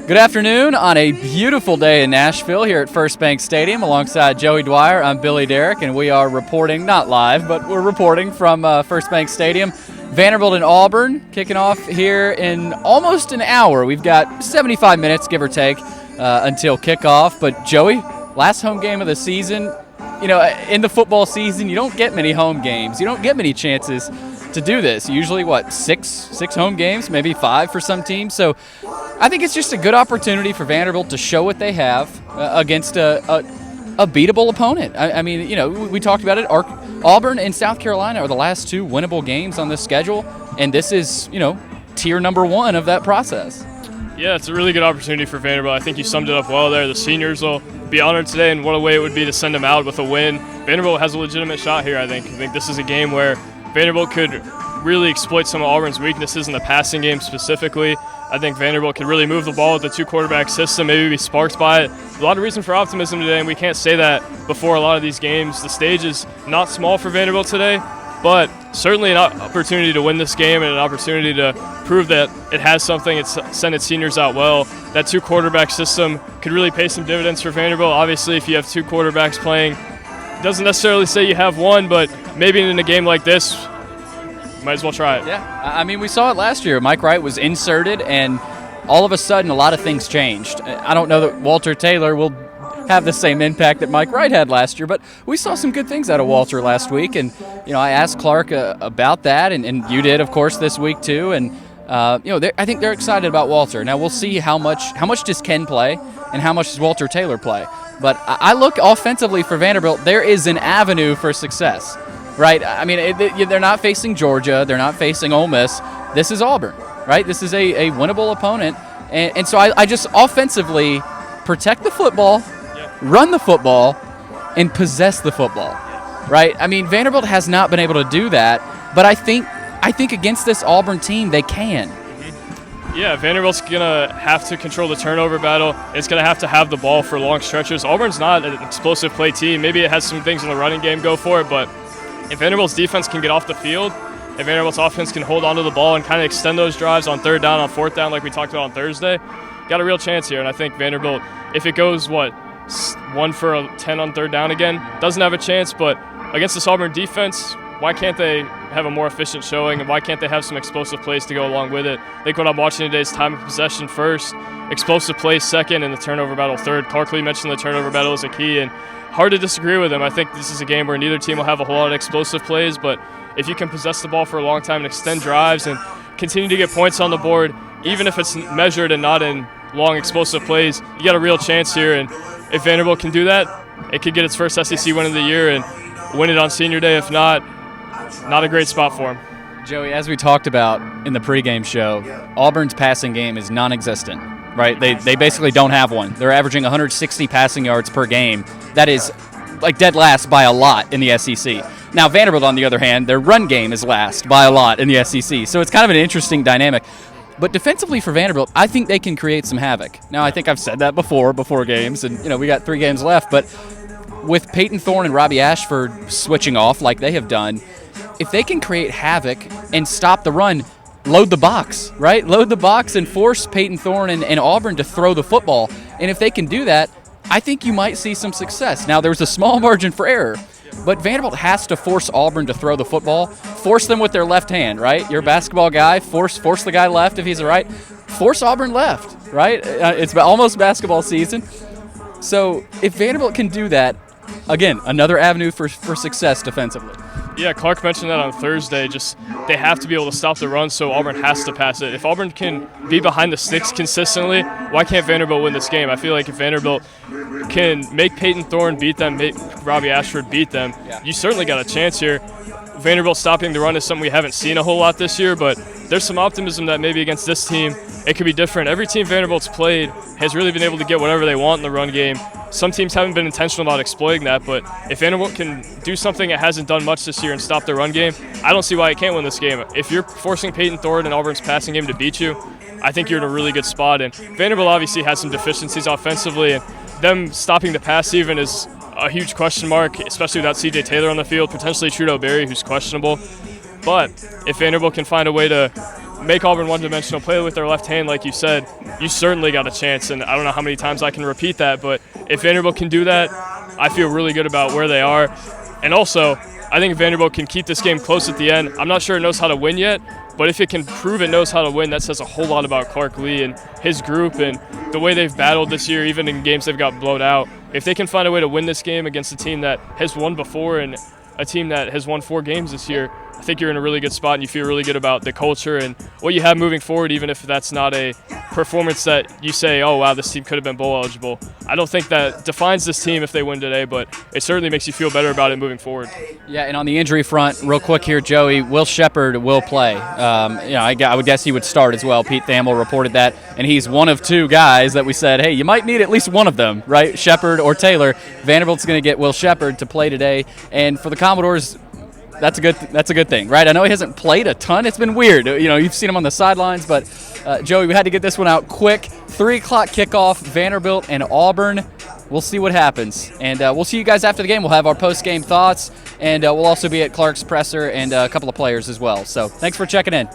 Good afternoon on a beautiful day in Nashville here at First Bank Stadium alongside Joey Dwyer. I'm Billy Derrick, and we are reporting, not live, but we're reporting from First Bank Stadium. Vanderbilt and Auburn kicking off here in almost an hour. We've got 75 minutes, give or take, until kickoff. But Joey, last home game of the season. You know, in the football season, you don't get many home games. You don't get many chances to do this. Usually, six home games, maybe 5 for some teams. So I think it's just a good opportunity for Vanderbilt to show what they have against a beatable opponent. I mean, you know, we talked about it. Auburn and South Carolina are the last 2 winnable games on this schedule, and this is, you know, tier number 1 of that process. Yeah, it's a really good opportunity for Vanderbilt. I think you summed it up well there. The seniors will be honored today, and what a way it would be to send them out with a win. Vanderbilt has a legitimate shot here, I think. I think this is a game where Vanderbilt could really exploit some of Auburn's weaknesses in the passing game specifically. I think Vanderbilt could really move the ball with the 2-quarterback system, maybe be sparked by it. A lot of reason for optimism today, and we can't say that before a lot of these games. The stage is not small for Vanderbilt today, but certainly an opportunity to win this game and an opportunity to prove that it has something. It's sent its seniors out well. That 2-quarterback system could really pay some dividends for Vanderbilt. Obviously, if you have 2 quarterbacks playing, it doesn't necessarily say you have one, but maybe in a game like this, might as well try it. Yeah, I mean, we saw it last year. Mike Wright was inserted, and all of a sudden, a lot of things changed. I don't know that Walter Taylor will have the same impact that Mike Wright had last year, but we saw some good things out of Walter last week, and you know, I asked Clark about that, and you did, of course, this week too, and you know, I think they're excited about Walter. Now we'll see how much does Ken play, and how much does Walter Taylor play. But I look offensively for Vanderbilt. There is an avenue for success. Right, I mean, they're not facing Georgia, they're not facing Ole Miss. This is Auburn, right? This is a winnable opponent, and so I just offensively protect the football, run the football, and possess the football, right? I mean, Vanderbilt has not been able to do that, but I think against this Auburn team they can. Yeah, Vanderbilt's going to have to control the turnover battle. It's going to have the ball for long stretches. Auburn's not an explosive play team. Maybe it has some things in the running game go for it, but if Vanderbilt's defense can get off the field, if Vanderbilt's offense can hold onto the ball and kind of extend those drives on 3rd down, on 4th down like we talked about on Thursday, got a real chance here. And I think Vanderbilt, if it goes, 1 for 10 on 3rd down again, doesn't have a chance. But against this Auburn defense, why can't they have a more efficient showing, and why can't they have some explosive plays to go along with it? I think what I'm watching today is time of possession first, explosive plays second, and the turnover battle third. Clark Lee mentioned the turnover battle is a key, and hard to disagree with him. I think this is a game where neither team will have a whole lot of explosive plays, but if you can possess the ball for a long time and extend drives and continue to get points on the board, even if it's measured and not in long explosive plays, you got a real chance here. And if Vanderbilt can do that, it could get its first SEC win of the year and win it on senior day. If not a great spot for him. Joey, as we talked about in the pregame show, Auburn's passing game is non-existent. Right, they basically don't have one. They're averaging 160 passing yards per game. That is like dead last by a lot in the SEC. Now Vanderbilt, on the other hand, their run game is last by a lot in the SEC. So it's kind of an interesting dynamic. But defensively for Vanderbilt, I think they can create some havoc. Now I think I've said that before games, and you know we got 3 games left. But with Peyton Thorne and Robbie Ashford switching off like they have done, if they can create havoc and stop the run, load the box, right? Load the box and force Peyton Thorne and Auburn to throw the football. And if they can do that, I think you might see some success. Now, there's a small margin for error, but Vanderbilt has to force Auburn to throw the football. Force them with their left hand, right? You're a basketball guy. Force the guy left if he's a right. Force Auburn left, right? It's almost basketball season. So if Vanderbilt can do that, again, another avenue for success defensively. Yeah, Clark mentioned that on Thursday. Just they have to be able to stop the run, so Auburn has to pass it. If Auburn can be behind the sticks consistently, why can't Vanderbilt win this game? I feel like if Vanderbilt can make Peyton Thorne beat them, make Robbie Ashford beat them, you certainly got a chance here. Vanderbilt stopping the run is something we haven't seen a whole lot this year, but there's some optimism that maybe against this team it could be different. Every team Vanderbilt's played has really been able to get whatever they want in the run game. Some teams haven't been intentional about exploiting that, but if Vanderbilt can do something it hasn't done much this year and stop the run game, I don't see why it can't win this game. If you're forcing Peyton Thorne and Auburn's passing game to beat you, I think you're in a really good spot. And Vanderbilt obviously has some deficiencies offensively, and them stopping the pass even is a huge question mark, especially without C.J. Taylor on the field, potentially Trudeau Berry, who's questionable. But if Vanderbilt can find a way to make Auburn one-dimensional, play with their left hand like you said, you certainly got a chance. And I don't know how many times I can repeat that, but if Vanderbilt can do that, I feel really good about where they are. And also, I think Vanderbilt can keep this game close at the end. I'm not sure it knows how to win yet, but if it can prove it knows how to win, that says a whole lot about Clark Lee and his group and the way they've battled this year, even in games they've got blown out. If they can find a way to win this game against a team that has won before and a team that has won 4 games this year, I think you're in a really good spot and you feel really good about the culture and what you have moving forward, even if that's not a performance that you say, oh, wow, this team could have been bowl eligible. I don't think that defines this team if they win today, but it certainly makes you feel better about it moving forward. Yeah, and on the injury front, real quick here, Joey, Will Shepherd will play. I would guess he would start as well. Pete Thamel reported that, and he's one of 2 guys that we said, hey, you might need at least one of them, right? Shepherd or Taylor. Vanderbilt's going to get Will Shepherd to play today, and for the Commodores, that's a good thing, right? I know he hasn't played a ton. It's been weird. You've seen him on the sidelines, but Joey, we had to get this one out quick. 3 o'clock kickoff, Vanderbilt and Auburn. We'll see what happens, and we'll see you guys after the game. We'll have our post-game thoughts, and we'll also be at Clark's presser and a couple of players as well. So thanks for checking in.